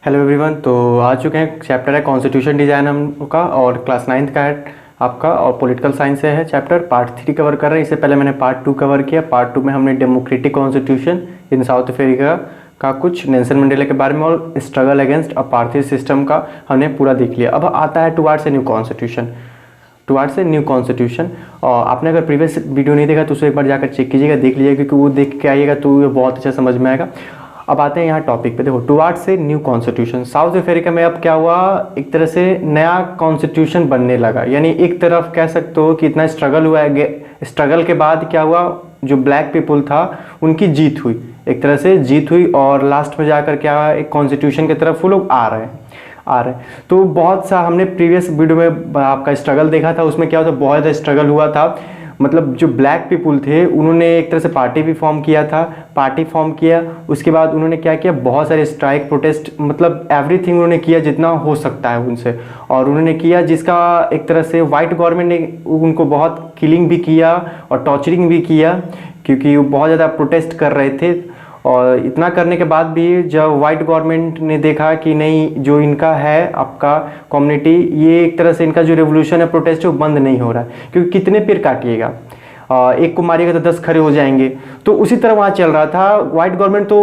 Hello everyone. तो आ चुके हैं, चैप्टर है कॉन्स्टिट्यूशन डिज़ाइन हम का और क्लास 9th का है आपका, और पॉलिटिकल साइंस से है चैप्टर। पार्ट 3 कवर कर रहे हैं। इससे पहले मैंने पार्ट 2 कवर किया। पार्ट 2 में हमने democratic constitution in south Africa का कुछ, नेल्सन मंडेला के बारे में और स्ट्रगल अगेंस्ट अपार्थाइड सिस्टम का हमने पूरा देख लिया। अब आता है towards a new constitution. Towards a new constitution, और आपने अगर प्रीवियस वीडियो नहीं देखा तो उसे एक बार जाकर चेक कीजिएगा, देख लीजिएगा, क्योंकि वो देख के आइएगा तो ये बहुत अच्छा समझ में आएगा। अब आते हैं यहाँ टॉपिक पे। देखो, टुवार्ड्स से न्यू कॉन्स्टिट्यूशन। साउथ अफ्रीका में अब क्या हुआ, एक तरह से नया कॉन्स्टिट्यूशन बनने लगा। यानी एक तरफ कह सकते हो कि इतना स्ट्रगल हुआ है, स्ट्रगल के बाद क्या हुआ, जो ब्लैक पीपल था उनकी जीत हुई, एक तरह से जीत हुई, और लास्ट में जाकर क्या एक कॉन्स्टिट्यूशन की तरफ वो लोग आ रहे हैं। तो बहुत सा हमने प्रीवियस वीडियो में आपका स्ट्रगल देखा था, उसमें क्या होता, बहुत ज़्यादा स्ट्रगल हुआ था। मतलब जो ब्लैक पीपल थे उन्होंने एक तरह से पार्टी भी फॉर्म किया था, पार्टी फॉर्म किया, उसके बाद उन्होंने क्या किया, बहुत सारे स्ट्राइक, प्रोटेस्ट, मतलब एवरीथिंग उन्होंने किया जितना हो सकता है उनसे, और उन्होंने किया जिसका एक तरह से वाइट गवर्नमेंट ने उनको बहुत किलिंग भी किया और टॉर्चरिंग भी किया, क्योंकि वो बहुत ज़्यादा प्रोटेस्ट कर रहे थे। और इतना करने के बाद भी जब वाइट गवर्नमेंट ने देखा कि नहीं, जो इनका है आपका कम्युनिटी, ये एक तरह से इनका जो रेवोल्यूशन है, प्रोटेस्ट है, वो बंद नहीं हो रहा है, क्योंकि कितने पेड़ काटिएगा, एक को मारिएगा तो 10 खड़े हो जाएंगे। तो उसी तरह वहाँ चल रहा था। वाइट गवर्नमेंट तो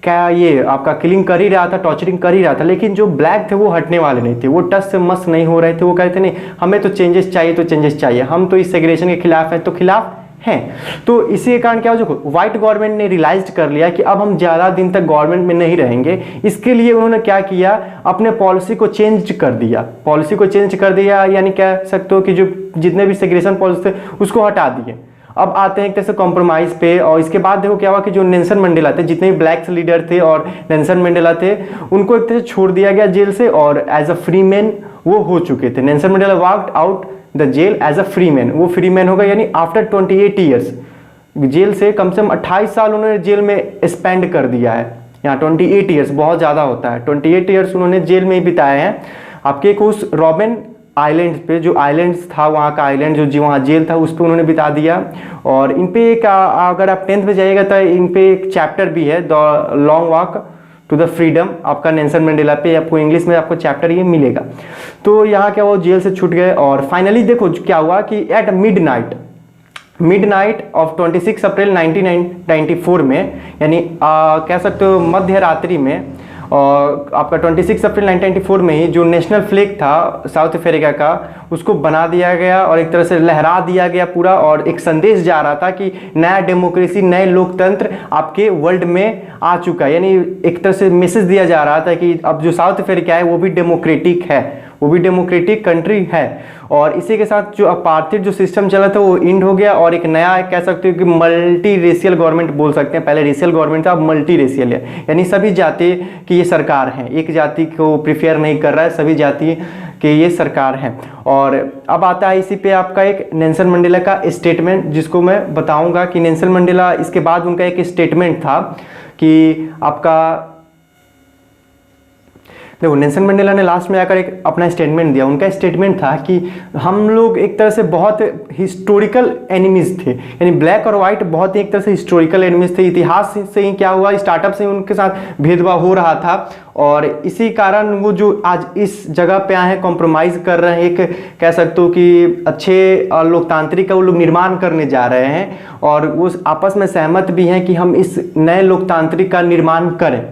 क्या ये आपका किलिंग कर ही रहा था, टॉर्चरिंग कर ही रहा था, लेकिन जो ब्लैक थे वो हटने वाले नहीं थे, वो टस से मस नहीं हो रहे थे। वो कहते नहीं, हमें तो चेंजेस चाहिए, तो चेंजेस चाहिए, हम तो इस सेग्रेगेशन के खिलाफ हैं, तो खिलाफ हैं। तो इसी के कारण क्या हो, जो व्हाइट गवर्नमेंट ने रियलाइज कर लिया कि अब हम ज़्यादा दिन तक गवर्नमेंट में नहीं रहेंगे। इसके लिए उन्होंने क्या किया, अपने पॉलिसी को चेंज कर दिया। पॉलिसी को चेंज कर दिया, यानी कह सकते हो कि जो जितने भी सेग्रेगेशन पॉलिसी थे उसको हटा दिए। अब आते हैं एक तरह से कॉम्प्रोमाइज़ पे। और इसके बाद देखो क्या हुआ कि जो नेल्सन मंडेला थे, जितने भी ब्लैक लीडर थे और नेल्सन मंडेला थे, उनको एक तरह से छोड़ दिया गया जेल से, और एज अ फ्री मैन वो हो चुके थे। Nelson Mandela walked out the jail as a free man, वो फ्री मैन होगा, यानी आफ्टर 28 ईयर्स। जेल से कम 28 साल उन्होंने जेल में स्पेंड कर दिया है। यहाँ 28 ईयर्स बहुत ज़्यादा होता है, 28 ईयर्स उन्होंने जेल में ही बिताए हैं। आपके एक उस रॉबिन आइलैंड पे, जो आइलैंड्स था वहाँ का आइलैंड, जो वहाँ जेल था, उस पर उन्होंने बिता दिया। और इन पे एक अगर आप 10th में जाइएगा तो इन पे एक चैप्टर भी है, the long walk to the freedom, आपका नेल्सन मंडेला पे, आपको इंग्लिश में आपको चैप्टर ये मिलेगा। तो यहाँ क्या, वो जेल से छूट गए। और फाइनली देखो क्या हुआ कि एट मिडनाइट ऑफ 26 अप्रैल 1994 में, यानी कह सकते हो मध्य रात्रि में, और आपका 26 अप्रैल 1994 में ही जो नेशनल फ्लैग था साउथ अफ्रीका का, उसको बना दिया गया और एक तरह से लहरा दिया गया पूरा। और एक संदेश जा रहा था कि नया डेमोक्रेसी, नए लोकतंत्र आपके वर्ल्ड में आ चुका है। यानी एक तरह से मैसेज दिया जा रहा था कि अब जो साउथ अफ्रीका है वो भी डेमोक्रेटिक है, वो भी डेमोक्रेटिक कंट्री है। और इसी के साथ जो अपार्थाइड जो सिस्टम चला था वो इंड हो गया, और एक नया कह सकते हो कि मल्टी रेशियल गवर्नमेंट बोल सकते हैं। पहले रेशियल गवर्नमेंट था, अब मल्टी रेशियल है, यानी सभी जाति की ये सरकार है, एक जाति को प्रिफेयर नहीं कर रहा है, सभी जाति के ये सरकार है। और अब आता है इसी पे आपका एक नेल्सन मंडेला का स्टेटमेंट, जिसको मैं बताऊंगा कि नेल्सन मंडेला, इसके बाद उनका एक स्टेटमेंट था कि आपका, देखो नेल्सन मंडेला ने लास्ट में आकर एक अपना स्टेटमेंट दिया। उनका स्टेटमेंट था कि हम लोग एक तरह से बहुत हिस्टोरिकल एनिमीज थे, यानी ब्लैक और वाइट बहुत ही एक तरह से हिस्टोरिकल एनिमीज थे। इतिहास से ही क्या हुआ, स्टार्टअप से ही उनके साथ भेदभाव हो रहा था, और इसी कारण वो जो आज इस जगह पे आए हैं, कॉम्प्रोमाइज़ कर रहे हैं, एक कह सकते हो कि अच्छे लोकतांत्रिक का वो लोग निर्माण करने जा रहे हैं, और वो आपस में सहमत भी हैं कि हम इस नए लोकतांत्रिक का निर्माण करें,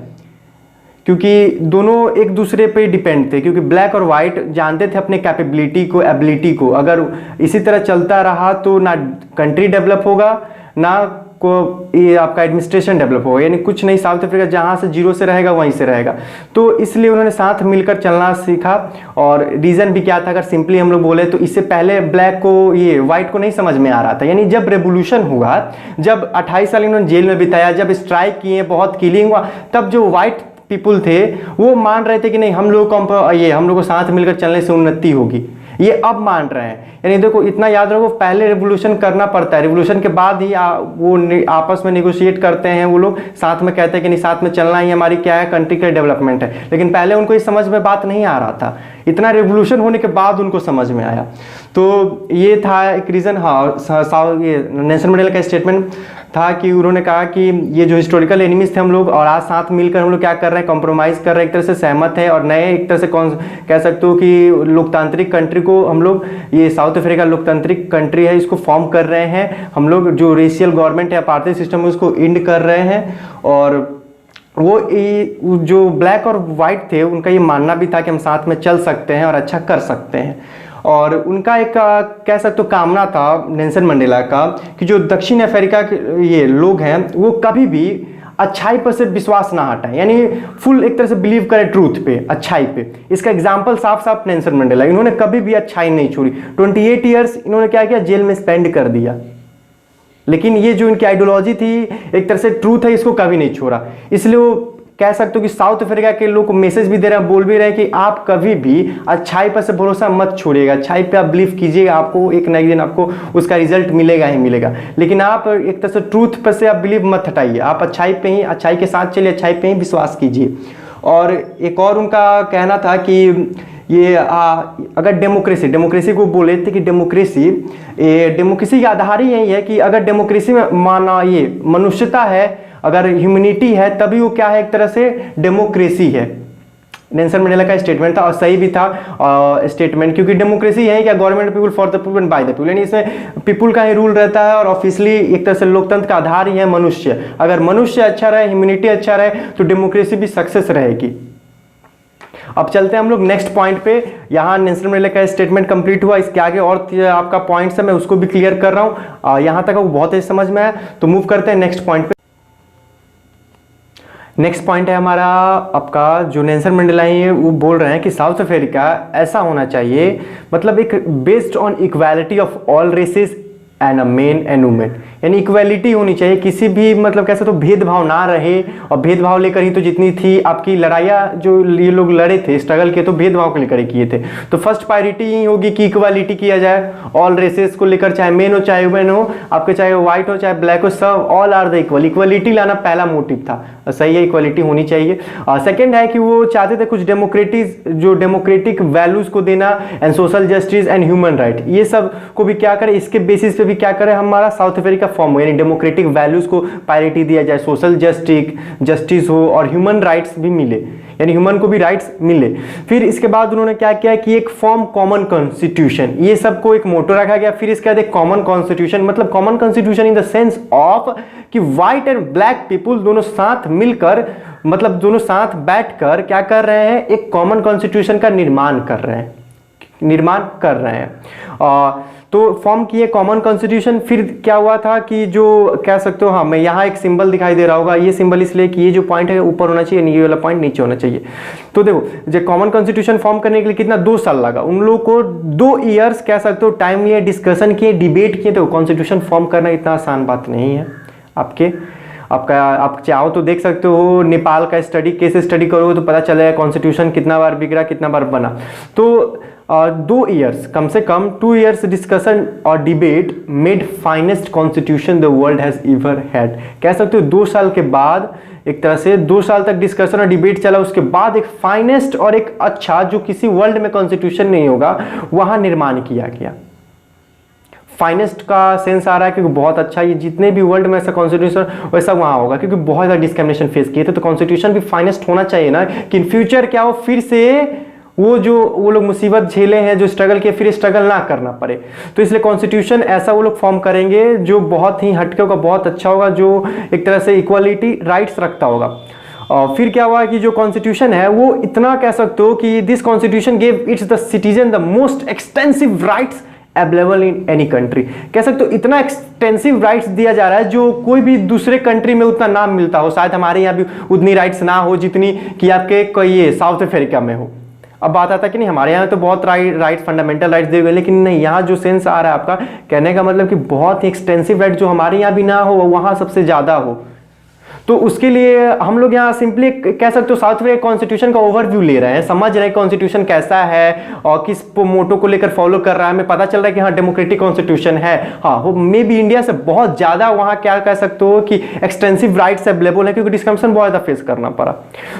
क्योंकि दोनों एक दूसरे पे डिपेंड थे। क्योंकि ब्लैक और वाइट जानते थे अपने कैपेबिलिटी को, एबिलिटी को। अगर इसी तरह चलता रहा तो ना कंट्री डेवलप होगा, ना को ये आपका एडमिनिस्ट्रेशन डेवलप होगा, यानी कुछ नहीं। साउथ अफ्रीका जहाँ से जीरो से रहेगा वहीं से रहेगा। तो इसलिए उन्होंने साथ मिलकर चलना सीखा। और रीज़न भी क्या था, अगर सिंपली हम लोग बोले तो इससे पहले ब्लैक को, ये वाइट को नहीं समझ में आ रहा था। यानी जब रेवोल्यूशन हुआ, जब 28 साल इन्होंने जेल में बिताया, जब स्ट्राइक किए, बहुत किलिंग हुआ, तब जो वाइट पीपुल थे वो मान रहे थे कि नहीं, हम लोग को साथ मिलकर चलने से उन्नति होगी, ये अब मान रहे हैं। यानी देखो, इतना याद रखो, पहले रेवोल्यूशन करना पड़ता है, रेवोल्यूशन के बाद ही वो आपस में नेगोशिएट करते हैं, वो लोग साथ में कहते हैं कि नहीं, साथ में चलना ही हमारी क्या है, कंट्री का डेवलपमेंट है। लेकिन पहले उनको इस समझ में बात नहीं आ रहा था, इतना रेवोल्यूशन होने के बाद उनको समझ में आया। तो ये था एक रीज़न। हाँ, ये नेल्सन मंडेला का स्टेटमेंट था कि उन्होंने कहा कि ये जो हिस्टोरिकल एनिमीज थे हम लोग, और आज साथ मिलकर हम लोग क्या कर रहे हैं, कॉम्प्रोमाइज़ कर रहे हैं, एक तरह से सहमत है, और नए एक तरह से कौन कह सकते हो कि लोकतांत्रिक कंट्री को हम लोग, ये साउथ अफ्रीका लोकतांत्रिक कंट्री है, इसको फॉर्म कर रहे हैं हम लोग। जो रेशियल गवर्नमेंट है, अपार्थाइड सिस्टम है, उसको एंड कर रहे हैं। और वो जो ब्लैक और वाइट थे उनका ये मानना भी था कि हम साथ में चल सकते हैं और अच्छा कर सकते हैं। और उनका एक कह सकते हो कामना था नेल्सन मंडेला का कि जो दक्षिण अफ्रीका के ये लोग हैं वो कभी भी अच्छाई पर से विश्वास ना हटाएं, यानी फुल एक तरह से बिलीव करें ट्रूथ पे, अच्छाई पे। इसका एग्जाम्पल साफ साफ नेल्सन मंडेला, इन्होंने कभी भी अच्छाई नहीं छोड़ी। 28 ईयर्स इन्होंने क्या किया, जेल में स्पेंड कर दिया, लेकिन ये जो इनकी आइडियोलॉजी थी, एक तरह से ट्रूथ है, इसको कभी नहीं छोड़ा। इसलिए वो कह सकते हो कि साउथ अफ्रीका के लोग को मैसेज भी दे रहे हैं, बोल भी रहे हैं कि आप कभी भी अच्छाई पर से भरोसा मत छोड़िएगा, अच्छाई पे आप बिलीव कीजिएगा, आपको एक ना एक दिन आपको उसका रिजल्ट मिलेगा ही मिलेगा। लेकिन आप एक तरह से ट्रूथ पर से आप बिलीव मत हटाइए, आप अच्छाई पे ही, अच्छाई के साथ चलिए, अच्छाई पे ही विश्वास कीजिए। और एक और उनका कहना था कि ये अगर डेमोक्रेसी को बोले थे कि डेमोक्रेसी का आधार ही यही है कि अगर डेमोक्रेसी में माना ये मनुष्यता है, अगर ह्यूमैनिटी है, तभी वो क्या है, एक तरह से डेमोक्रेसी है। नेल्सन मंडेला का स्टेटमेंट था, और सही भी था स्टेटमेंट, क्योंकि डेमोक्रेसी है क्या, government people for the people and by the people, यानी इसमें पीपल का ही रूल रहता है, और ऑफिशियली एक तरह से लोकतंत्र का आधार ही है मनुष्य। अगर मनुष्य अच्छा रहे, ह्यूमैनिटी अच्छा रहे, तो डेमोक्रेसी भी सक्सेस रहेगी। अब चलते हैं हम लोग नेक्स्ट पॉइंट पे। यहाँ नेल्सन मंडेला का स्टेटमेंट कंप्लीट हुआ, इसके आगे और आपका पॉइंट्स है, मैं उसको भी क्लियर कर रहा हूँ। यहाँ तक वो बहुत ही समझ में आया, तो मूव करते हैं नेक्स्ट पॉइंट पे। नेक्स्ट पॉइंट है हमारा आपका, जो नेल्सन मंडेला है वो बोल रहे हैं कि साउथ अफ्रीका ऐसा होना चाहिए, मतलब एक based on equality of all races and a men and women, यानी इक्वालिटी होनी चाहिए, किसी भी मतलब कैसे तो भेदभाव ना रहे। और भेदभाव लेकर ही तो जितनी थी आपकी लड़ाइयाँ जो ये लोग लड़े थे, स्ट्रगल किए, तो भेदभाव को लेकर ही किए थे। तो फर्स्ट प्रायोरिटी ही होगी कि इक्वालिटी किया जाए ऑल रेसेस को लेकर, चाहे मेन हो चाहे वुमेन हो, आपके चाहे व्हाइट हो चाहे ब्लैक हो, सब all are the equal. Equality लाना पहला मोटिव था, सही है, इक्वालिटी होनी चाहिए। सेकेंड है कि वो चाहते थे कुछ डेमोक्रेटिक वैल्यूज को देना, and social justice and human right, ये सब को भी क्या करें, इसके बेसिस पे भी क्या करें, हमारा साउथ अफ्रीका फॉर्म हो, यानी डेमोक्रेटिक वैल्यूज को प्रायोरिटी दिया जाए, सोशल जस्टिस हो और ह्यूमन राइट्स भी मिले, यानी ह्यूमन को भी राइट्स मिले। फिर इसके बाद उन्होंने क्या किया कि एक फॉर्म कॉमन कॉन्स्टिट्यूशन, ये सबको एक मोटो रखा गया। फिर इसके बाद एक कॉमन कॉन्स्टिट्यूशन, मतलब common constitution in the sense of कि व्हाइट एंड ब्लैक पीपुल दोनों साथ मिलकर, मतलब दोनों साथ बैठकर क्या कर रहे हैं, एक कॉमन कॉन्स्टिट्यूशन का निर्माण कर रहे हैं। तो फॉर्म किए कॉमन कॉन्स्टिट्यूशन। फिर क्या हुआ था कि जो कह सकते हो, हाँ मैं यहाँ एक सिंबल दिखाई दे रहा होगा, ये सिंबल इसलिए कि ये जो पॉइंट है ऊपर होना चाहिए, ये वाला पॉइंट नीचे होना चाहिए। तो देखो, जो कॉमन कॉन्स्टिट्यूशन फॉर्म करने के लिए कितना 2 साल लगा उन लोगों को, 2 ईयर्स कह सकते हो टाइम लिए, डिस्कशन किए, डिबेट किए। तो कॉन्स्टिट्यूशन फॉर्म करना इतना आसान बात नहीं है। आप चाहो तो देख सकते हो, नेपाल का केस स्टडी करोगे तो पता चलेगा कॉन्स्टिट्यूशन कितना बार बिगड़ा, कितना बार बना। तो 2 ईयर्स, कम से कम 2 ईयर्स डिस्कशन और debate made finest constitution the world has ever had. कह सकते हो 2 साल के बाद, एक तरह से 2 साल तक डिस्कशन और डिबेट चला, उसके बाद एक फाइनेस्ट और एक अच्छा, जो किसी वर्ल्ड में कॉन्स्टिट्यूशन नहीं होगा, वहां निर्माण किया गया। फाइनेस्ट का सेंस आ रहा है क्योंकि बहुत अच्छा, ये जितने भी वर्ल्ड में ऐसा कॉन्स्टिट्यूशन वैसा वहाँ होगा, क्योंकि बहुत ज़्यादा डिस्क्रिमिनेशन फेस किए थे। तो कॉन्स्टिट्यूशन भी फाइनेस्ट होना चाहिए ना, कि इन फ्यूचर क्या हो, फिर से वो लोग मुसीबत झेले हैं, जो स्ट्रगल किए, फिर स्ट्रगल ना करना पड़े। तो इसलिए कॉन्स्टिट्यूशन ऐसा वो लोग फॉर्म करेंगे जो बहुत ही हटके होगा, बहुत अच्छा होगा, जो एक तरह से इक्वालिटी राइट्स रखता होगा। और फिर क्या हुआ कि जो कॉन्स्टिट्यूशन है वो इतना कह सकते हो कि this constitution gave it's the citizen the most extensive rights available in any country. कह सकते हो इतना एक्सटेंसिव राइट्स दिया जा रहा है जो कोई भी दूसरे कंट्री में उतना ना मिलता हो। शायद हमारे यहाँ भी उतनी राइट्स ना हो जितनी कि आपके कोई साउथ अफ्रीका में हो। अब बात आता है कि नहीं, हमारे यहाँ तो बहुत राइट्स, फंडामेंटल राइट्स दिए गए, लेकिन नहीं, यहाँ जो सेंस आ रहा है आपका कहने का मतलब कि बहुत ही एक्सटेंसिव राइट जो हमारे यहाँ भी ना हो, वहाँ सबसे ज़्यादा हो। तो उसके लिए हम लोग यहाँ सिंपली कह सकते हो साउथ अफ्रीका कॉन्स्टिट्यूशन का ओवरव्यू ले रहे हैं, समझ रहे हैं कॉन्स्टिट्यूशन कैसा है और किस मोटो को लेकर फॉलो कर रहा है। हमें पता चल रहा है कि हाँ डेमोक्रेटिक कॉन्स्टिट्यूशन है, हाँ वो मे बी इंडिया से बहुत ज़्यादा वहाँ क्या कह सकते हो कि एक्सटेंसिव राइट्स अवेलेबल है, क्योंकि डिस्क्रिमिनेशन बहुत ज़्यादा फेस करना पड़ा।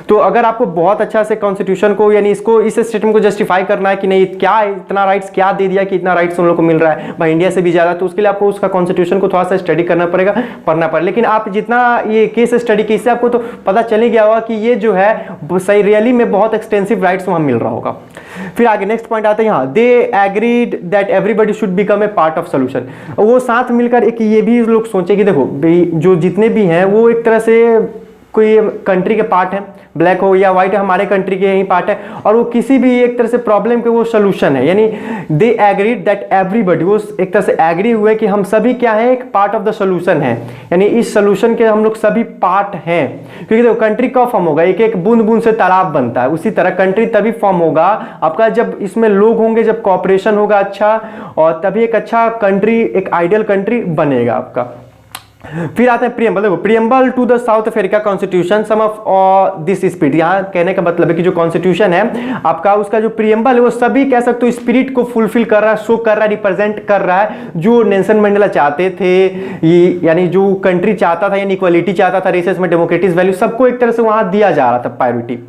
तो अगर आपको बहुत अच्छा से कॉन्स्टिट्यूशन को यानी इसको इस स्टेटमेंट को जस्टिफाई करना है कि नहीं क्या इतना राइट्स क्या दे दिया कि इतना राइट्स उन लोग को मिल रहा है भाई इंडिया से भी ज़्यादा, तो उसके लिए आपको उसका कॉन्स्टिट्यूशन को थोड़ा सा स्टडी करना पड़ेगा, पढ़ना पड़ेगा। लेकिन आप जितना ये केस स्टडी की इससे आपको तो पता चल ही गया होगा कि ये जो है सही रियली में बहुत एक्सटेंसिव राइट्स वहां मिल रहा होगा। फिर आगे नेक्स्ट पॉइंट आता है यहाँ, they agreed that everybody should become a part of solution. वो साथ मिलकर एक ये भी लोग सोचे कि देखो जो जितने भी हैं वो एक तरह से कोई कंट्री के पार्ट है, ब्लैक हो या व्हाइट हमारे कंट्री के ही पार्ट है, और वो किसी भी एक तरह से प्रॉब्लम के वो सोल्यूशन है। यानी दे एग्रीड दैट एवरीबडी, वो एक तरह से एग्री हुए कि हम सभी क्या है एक पार्ट ऑफ द सोल्यूशन है, यानी इस सोल्यूशन के हम लोग सभी पार्ट हैं। क्योंकि देखो कंट्री कब फॉर्म होगा, एक एक बूंद बूंद से तालाब बनता है, उसी तरह कंट्री तभी फॉर्म होगा आपका जब इसमें लोग होंगे, जब कॉपरेशन होगा अच्छा, और तभी एक अच्छा कंट्री एक आइडियल कंट्री बनेगा आपका। फिर आते हैं प्रियम्बल। देखो preamble to the South Africa constitution some of this spirit, यहाँ कहने का मतलब है कि जो कॉन्स्टिट्यूशन है आपका उसका जो प्रियम्बल है वो सभी कह सकते हो स्पिरिट को फुलफिल कर रहा है, शो कर रहा है, रिप्रेजेंट कर रहा है जो नेल्सन मंडेला चाहते थे, यानी जो कंट्री चाहता था, यानी इक्वालिटी चाहता था, रेसेस में डेमोक्रेटिक वैल्यू सबको एक तरह से वहां दिया जा रहा था प्रायोरिटी।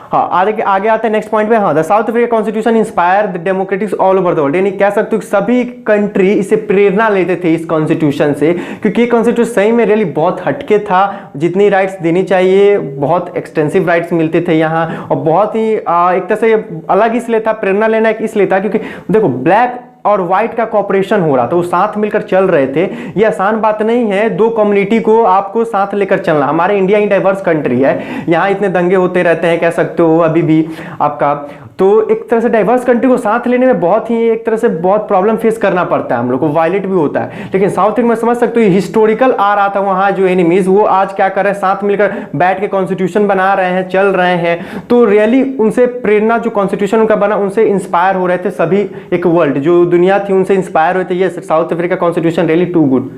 हाँ आगे आते हैं नेक्स्ट पॉइंट पे। हाँ the South Africa constitution inspire the democratics all over the world, यानी कह सकते हो कि सभी कंट्री इससे प्रेरणा लेते थे इस कॉन्स्टिट्यूशन से, क्योंकि ये कॉन्स्टिट्यूशन सही में रियली बहुत हटके था, जितनी राइट्स देनी चाहिए बहुत एक्सटेंसिव राइट्स मिलते थे यहाँ, और बहुत ही एक तरह से अलग इसलिए था, प्रेरणा लेना इसलिए था क्योंकि देखो ब्लैक और व्हाइट का कॉपरेशन हो रहा था, वो साथ मिलकर चल रहे थे। ये आसान बात नहीं है दो कम्युनिटी को आपको साथ लेकर चलना। हमारे इंडिया ही डाइवर्स कंट्री है, यहाँ इतने दंगे होते रहते हैं कह सकते हो अभी भी आपका, तो एक तरह से डाइवर्स कंट्री को साथ लेने में बहुत ही एक तरह से बहुत प्रॉब्लम फेस करना पड़ता है हम लोग को, वायलेट भी होता है। लेकिन साउथ अफ्रीका में समझ सकते हो हिस्टोरिकल आ रहा था वहाँ जो एनिमीज, वो आज क्या कर रहे हैं साथ मिलकर बैठ के कॉन्स्टिट्यूशन बना रहे हैं, चल रहे हैं। तो रियली उनसे प्रेरणा जो कॉन्स्टिट्यूशन उनका बना उनसे इंस्पायर हो रहे थे सभी, एक वर्ल्ड जो दुनिया थी उनसे इंस्पायर हुए थे। ये South Africa constitution really too good.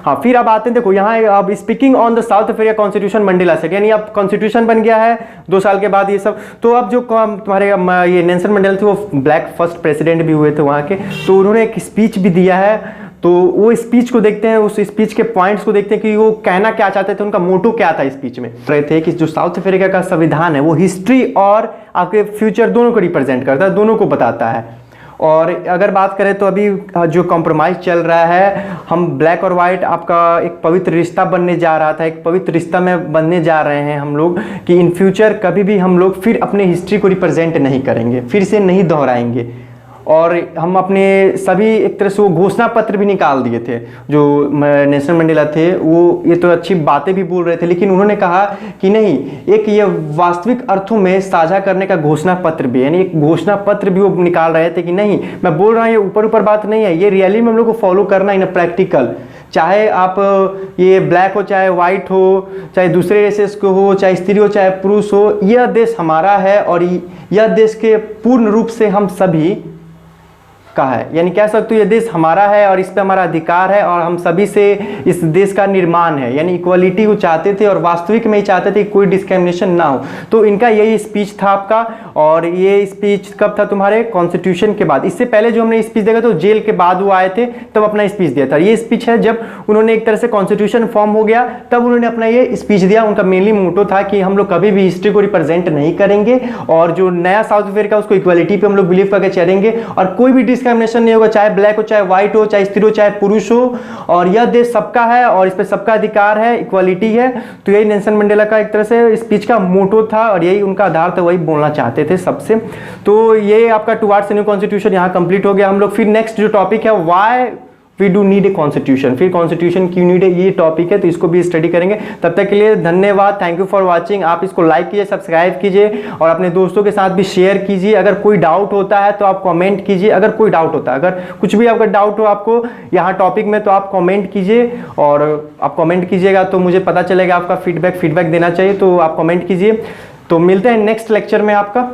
हाँ फिर अब आते हैं देखो यहाँ अब speaking on the South Africa constitution Mandela से, यानी अब कॉन्स्टिट्यूशन बन गया है 2 साल के बाद ये सब, तो अब जो तुम्हारे ये नेल्सन मंडेला थे वो ब्लैक फर्स्ट प्रेसिडेंट भी हुए थे वहाँ के, तो उन्होंने एक स्पीच भी दिया है। तो वो स्पीच को देखते हैं, उस स्पीच के पॉइंट्स को देखते हैं कि वो कहना क्या चाहते थे, उनका मोटो क्या था स्पीच में। रहे थे कि जो साउथ अफ्रीका का संविधान है वो हिस्ट्री और आपके फ्यूचर दोनों को रिप्रेजेंट करता है, दोनों को बताता है। और अगर बात करें तो अभी जो कॉम्प्रोमाइज़ चल रहा है, हम ब्लैक और वाइट आपका एक पवित्र रिश्ता बनने जा रहा था, एक पवित्र रिश्ता में बनने जा रहे हैं हम लोग कि इन फ्यूचर कभी भी हम लोग फिर अपने हिस्ट्री को रिप्रेजेंट नहीं करेंगे, फिर से नहीं दोहराएंगे। और हम अपने सभी एक तरह से वो घोषणा पत्र भी निकाल दिए थे जो नेल्सन मंडेला थे, वो ये तो अच्छी बातें भी बोल रहे थे, लेकिन उन्होंने कहा कि नहीं एक ये वास्तविक अर्थों में साझा करने का घोषणा पत्र भी, यानी एक घोषणा पत्र भी वो निकाल रहे थे कि नहीं मैं बोल रहा हूँ ये ऊपर ऊपर बात नहीं है, ये रियली में हम लोग को फॉलो करना इन प्रैक्टिकल, चाहे आप ये ब्लैक हो चाहे वाइट हो, चाहे दूसरे रेसेस को हो, चाहे स्त्री हो चाहे पुरुष हो, यह देश हमारा है और यह देश के पूर्ण रूप से हम सभी का है। यानी कह सकते हो ये देश हमारा है और इस पे हमारा अधिकार है और हम सभी से इस देश का निर्माण है, यानी इक्वालिटी को चाहते थे और वास्तविक में ही चाहते थे कोई डिस्क्रिमिनेशन ना हो। तो इनका यही स्पीच था आपका, और ये स्पीच कब था तुम्हारे कॉन्स्टिट्यूशन के बाद। इससे पहले जो हमने स्पीच देखा तो जेल के बाद वो आए थे तब अपना स्पीच दिया था। ये स्पीच है जब उन्होंने एक तरह से कॉन्स्टिट्यूशन फॉर्म हो गया तब उन्होंने अपना ये स्पीच दिया। उनका मेनली मोटो था कि हम लोग कभी भी हिस्ट्री को रिप्रेजेंट नहीं करेंगे और जो नया साउथ अफ्रीका उसको इक्वालिटी पे हम लोग बिलीव करके चलेंगे और कोई भी डिस्क्रिमिनेशन नहीं होगा, चाहे ब्लैक हो चाहे व्हाइट हो चाहे स्त्री हो चाहे पुरुष हो, और यह देश सबका है और इस पे सबका अधिकार है, इक्वालिटी है। तो यही नेल्सन मंडेला का एक तरह से स्पीच का मोटो था और यही उनका आधार था, वही बोलना चाहते थे सबसे। तो ये आपका टुवर्ड्स न्यू कॉन्स्टिट्यूशन यहाँ कंप्लीट हो गया हम लोग। फिर नेक्स्ट जो टॉपिक है why we do need a constitution, फिर कॉन्स्टिट्यूशन क्यों नीड है ये टॉपिक है, तो इसको भी स्टडी करेंगे। तब तक के लिए धन्यवाद, थैंक यू फॉर वाचिंग। आप इसको लाइक कीजिए, सब्सक्राइब कीजिए और अपने दोस्तों के साथ भी शेयर कीजिए। अगर कोई डाउट होता है तो आप कमेंट कीजिए, अगर कोई डाउट होता है, अगर कुछ भी आपका डाउट हो आपको यहाँ टॉपिक में तो आप कमेंट कीजिए, और आप कमेंट कीजिएगा तो मुझे पता चलेगा आपका फीडबैक देना चाहिए, तो आप कमेंट कीजिए। तो मिलते हैं नेक्स्ट लेक्चर में आपका।